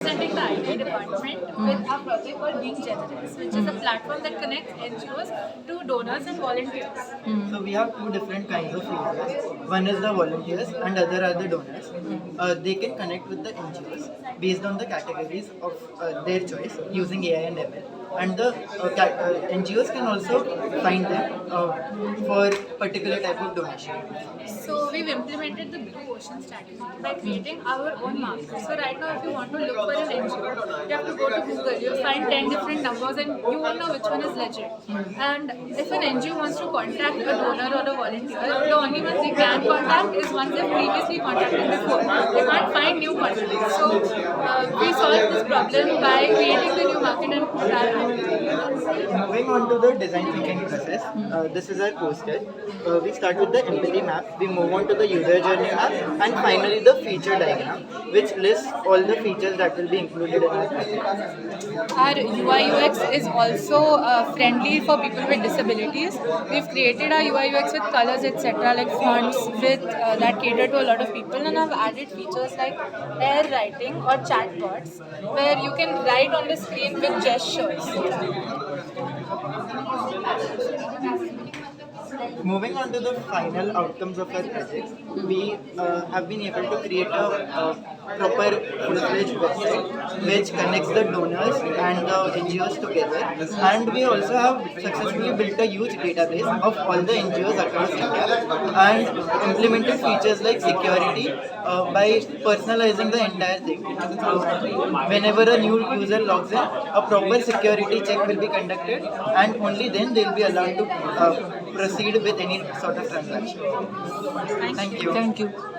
Presenting the IT department with a project called Being Generous, which is a platform that connects NGOs to donors and volunteers. So we have two different kinds of users. One is the volunteers and other are the donors. They can connect with the NGOs based on the categories of their choice using AI and ML. And the NGOs can also find them for particular type of donation. So we've implemented the Blue Ocean strategy by creating our own market. So right now, if you want to look for an NGO, you have to go to Google. You'll find 10 different numbers, and you won't know which one is legit. And if an NGO wants to contact a donor or a volunteer, the only ones they can contact is ones they've previously contacted before. They can't find new contacts. So we solved this problem by creating the new market and put our Moving on to the design thinking process, this is our poster. We start with the empathy map, we move on to the user journey map, and finally the feature diagram, which lists all the features that will be included in our project. Our UI UX is also friendly for people with disabilities. We've created our UI UX with colors, etc., like fonts with that cater to a lot of people, and I've added features like air writing or chatbots, where you can write on the screen with gestures. Moving on to the final outcomes of our project, we have been able to create a proper full-fledged website which connects the donors and the NGOs together, and we also have successfully built a huge database of all the NGOs across India and implemented features like security by personalizing the entire thing. Whenever a new user logs in, a proper security check will be conducted, and only then they will be allowed to proceed with any sort of transaction. Thank you. Thank you.